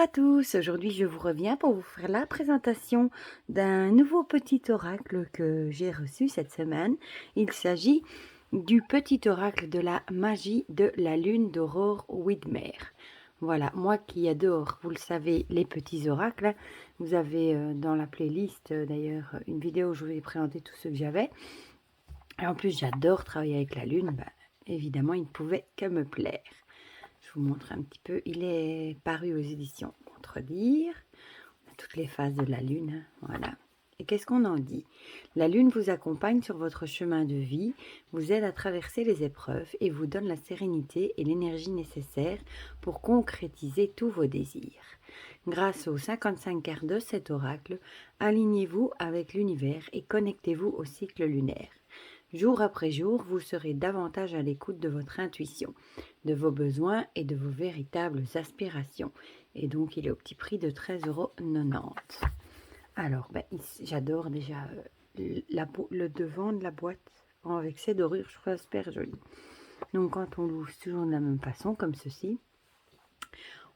à tous, aujourd'hui je vous reviens pour vous faire la présentation d'un nouveau petit oracle que j'ai reçu cette semaine. Il s'agit du petit oracle de la magie de la lune d'Aurore Widmer. Voilà, moi qui adore, vous le savez, les petits oracles. Vous avez dans la playlist d'ailleurs une vidéo où je vous ai présenté tous ceux que j'avais. Et en plus j'adore travailler avec la lune, évidemment il ne pouvait que me plaire. Je vous montre un petit peu. Il est paru aux éditions Contredire. On a toutes les phases de la lune. Voilà. Et qu'est-ce qu'on en dit? La lune vous accompagne sur votre chemin de vie, vous aide à traverser les épreuves et vous donne la sérénité et l'énergie nécessaires pour concrétiser tous vos désirs. Grâce aux 55 cartes de cet oracle, alignez-vous avec l'univers et connectez-vous au cycle lunaire. Jour après jour, vous serez davantage à l'écoute de votre intuition, de vos besoins et de vos véritables aspirations. Et donc, il est au petit prix de 13,90 €. Alors, j'adore déjà le devant de la boîte avec ses dorures, je trouve ça super joli. Donc, quand on l'ouvre toujours de la même façon, comme ceci,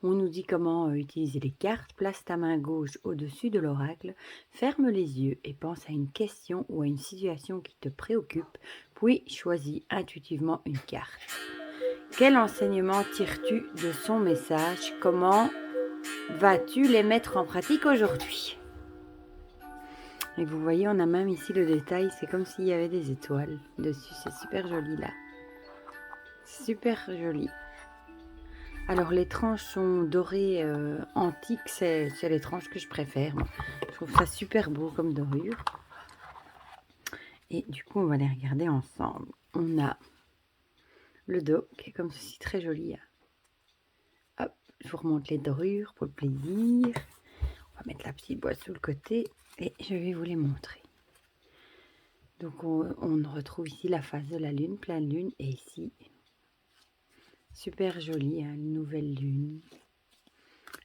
on nous dit comment utiliser les cartes. Place ta main gauche au-dessus de l'oracle, ferme les yeux et pense à une question ou à une situation qui te préoccupe, puis choisis intuitivement une carte. Quel enseignement tires-tu de son message? Comment vas-tu les mettre en pratique aujourd'hui? Et vous voyez, on a même ici le détail, c'est comme s'il y avait des étoiles dessus, c'est super joli là. Super joli. Alors les tranches sont dorées antiques, c'est les tranches que je préfère. Moi. Je trouve ça super beau comme dorure. Et du coup, on va les regarder ensemble. On a le dos qui est comme ceci, très joli. Hop, je vous remonte les dorures pour le plaisir. On va mettre la petite boîte sous le côté et je vais vous les montrer. Donc on retrouve ici la phase de la lune, pleine lune, et ici, super jolie, hein, une nouvelle lune,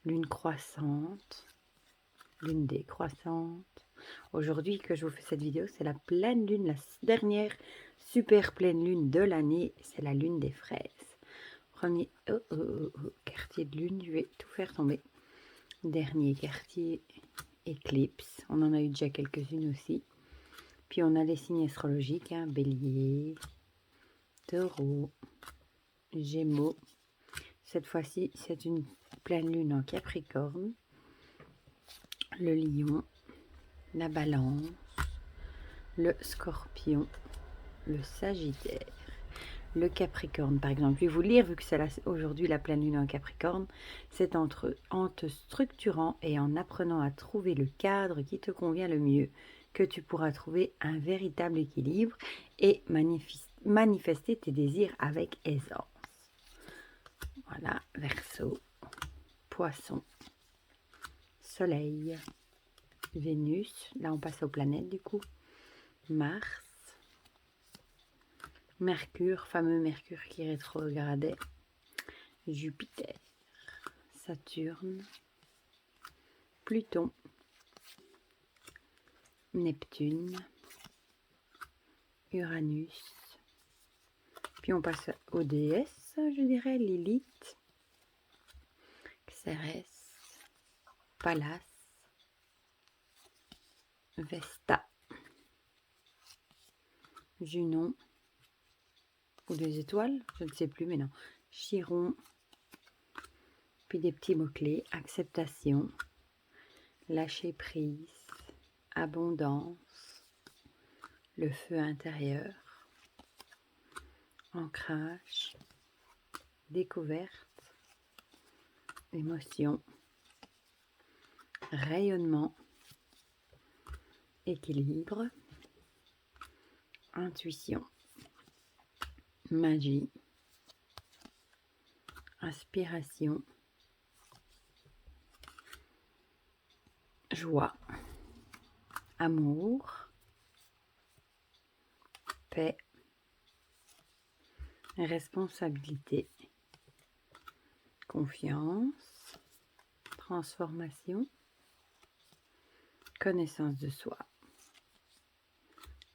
lune croissante, lune décroissante. Aujourd'hui que je vous fais cette vidéo, c'est la pleine lune, la dernière super pleine lune de l'année, c'est la lune des fraises. Premier quartier de lune, je vais tout faire tomber. Dernier quartier, éclipse, on en a eu déjà quelques-unes aussi. Puis on a les signes astrologiques, hein, Bélier, Taureau, Gémeaux. Cette fois-ci, c'est une pleine lune en Capricorne, le Lion, la Balance, le Scorpion, le Sagittaire, le Capricorne par exemple. Je vais vous lire, vu que c'est aujourd'hui la pleine lune en Capricorne. C'est en te structurant et en apprenant à trouver le cadre qui te convient le mieux que tu pourras trouver un véritable équilibre et manifester tes désirs avec aisance. Voilà, Verseau, Poisson, Soleil, Vénus, là on passe aux planètes du coup, Mars, Mercure, fameux Mercure qui rétrogradait, Jupiter, Saturne, Pluton, Neptune, Uranus, puis on passe aux déesses, je dirais, Lilith, Cérès, Pallas, Vesta, Junon, ou des étoiles, je ne sais plus, mais non, Chiron, puis des petits mots-clés, acceptation, lâcher prise, abondance, le feu intérieur, ancrage, découverte, émotion, rayonnement, équilibre, intuition, magie, inspiration, joie, amour, paix, responsabilité, confiance, transformation, connaissance de soi,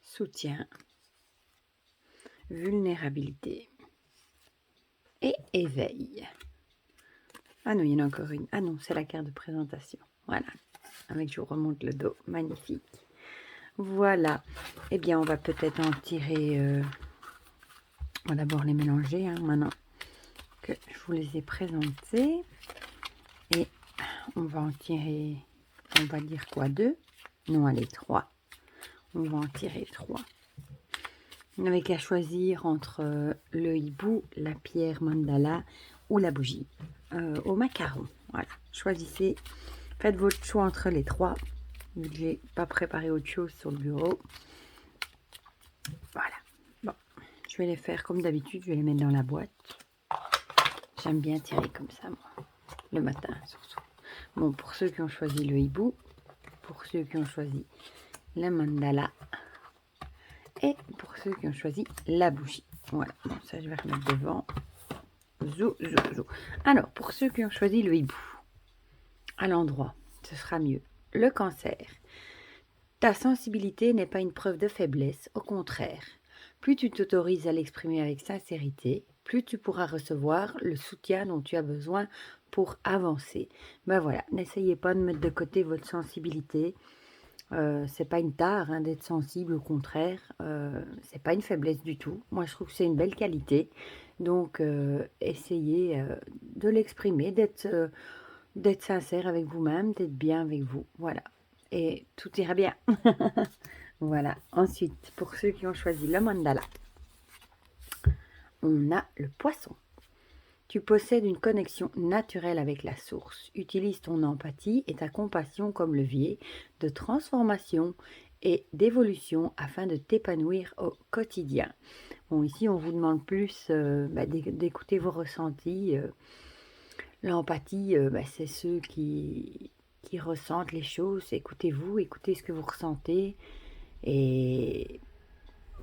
soutien, vulnérabilité et éveil. Ah non, il y en a encore une. Ah non, c'est la carte de présentation. Voilà. Avec, je vous remonte le dos. Magnifique. Voilà. Eh bien, on va peut-être en tirer... on va d'abord les mélanger, hein, maintenant que je vous les ai présentés. Et on va en tirer, on va dire quoi, 2? Non, allez, 3. On va en tirer 3. On n'avait qu'à choisir entre le hibou, la pierre mandala ou la bougie au macaron. Voilà, choisissez, faites votre choix entre les 3. Je n'ai pas préparé autre chose sur le bureau. Voilà, bon, je vais les faire comme d'habitude, je vais les mettre dans la boîte. J'aime bien tirer comme ça, moi, le matin surtout. Bon, pour ceux qui ont choisi le hibou, pour ceux qui ont choisi la mandala, et pour ceux qui ont choisi la bougie. Voilà, bon, ça je vais remettre devant. Zou, zou, zou. Alors, pour ceux qui ont choisi le hibou, à l'endroit, ce sera mieux. Le cancer. Ta sensibilité n'est pas une preuve de faiblesse, au contraire. Plus tu t'autorises à l'exprimer avec sincérité, plus tu pourras recevoir le soutien dont tu as besoin pour avancer. Ben voilà, n'essayez pas de mettre de côté votre sensibilité. C'est pas une tare hein, d'être sensible, au contraire, c'est pas une faiblesse du tout. Moi, je trouve que c'est une belle qualité. Donc, essayez de l'exprimer, d'être sincère avec vous-même, d'être bien avec vous. Voilà. Et tout ira bien. Voilà. Ensuite, pour ceux qui ont choisi le mandala, on a le poisson. Tu possèdes une connexion naturelle avec la source. Utilise ton empathie et ta compassion comme levier de transformation et d'évolution afin de t'épanouir au quotidien. Bon, ici, on vous demande plus d'écouter vos ressentis. L'empathie, c'est ceux qui ressentent les choses. Écoutez-vous, écoutez ce que vous ressentez. Et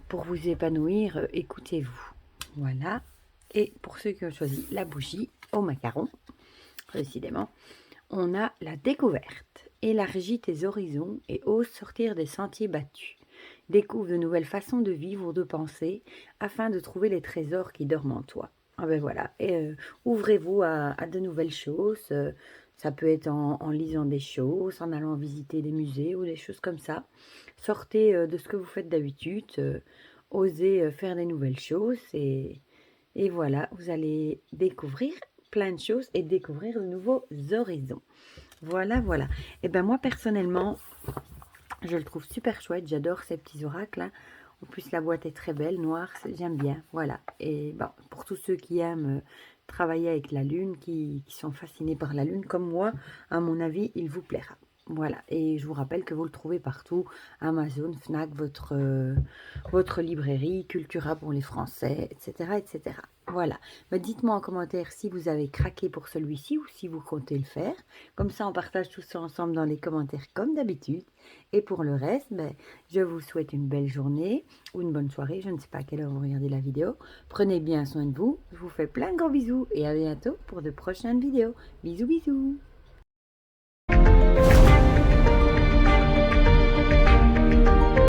pour vous épanouir, écoutez-vous. Voilà. Et pour ceux qui ont choisi la bougie au macaron, décidément, on a la découverte. Élargis tes horizons et ose sortir des sentiers battus. Découvre de nouvelles façons de vivre ou de penser afin de trouver les trésors qui dorment en toi. Ah ben voilà, et ouvrez-vous à de nouvelles choses. Ça peut être en lisant des choses, en allant visiter des musées ou des choses comme ça. Sortez de ce que vous faites d'habitude, osez faire des nouvelles choses et voilà, vous allez découvrir plein de choses et découvrir de nouveaux horizons. Voilà, voilà. Et ben moi, personnellement, je le trouve super chouette. J'adore ces petits oracles. Hein. En plus, la boîte est très belle, noire. J'aime bien. Voilà. Et bon, pour tous ceux qui aiment travailler avec la lune, qui sont fascinés par la lune, comme moi, à mon avis, il vous plaira. Voilà, et je vous rappelle que vous le trouvez partout, Amazon, Fnac, votre librairie, Cultura pour les Français, etc. etc. Voilà, mais dites-moi en commentaire si vous avez craqué pour celui-ci ou si vous comptez le faire. Comme ça, on partage tout ça ensemble dans les commentaires comme d'habitude. Et pour le reste, je vous souhaite une belle journée ou une bonne soirée. Je ne sais pas à quelle heure vous regardez la vidéo. Prenez bien soin de vous. Je vous fais plein de gros bisous et à bientôt pour de prochaines vidéos. Bisous, bisous.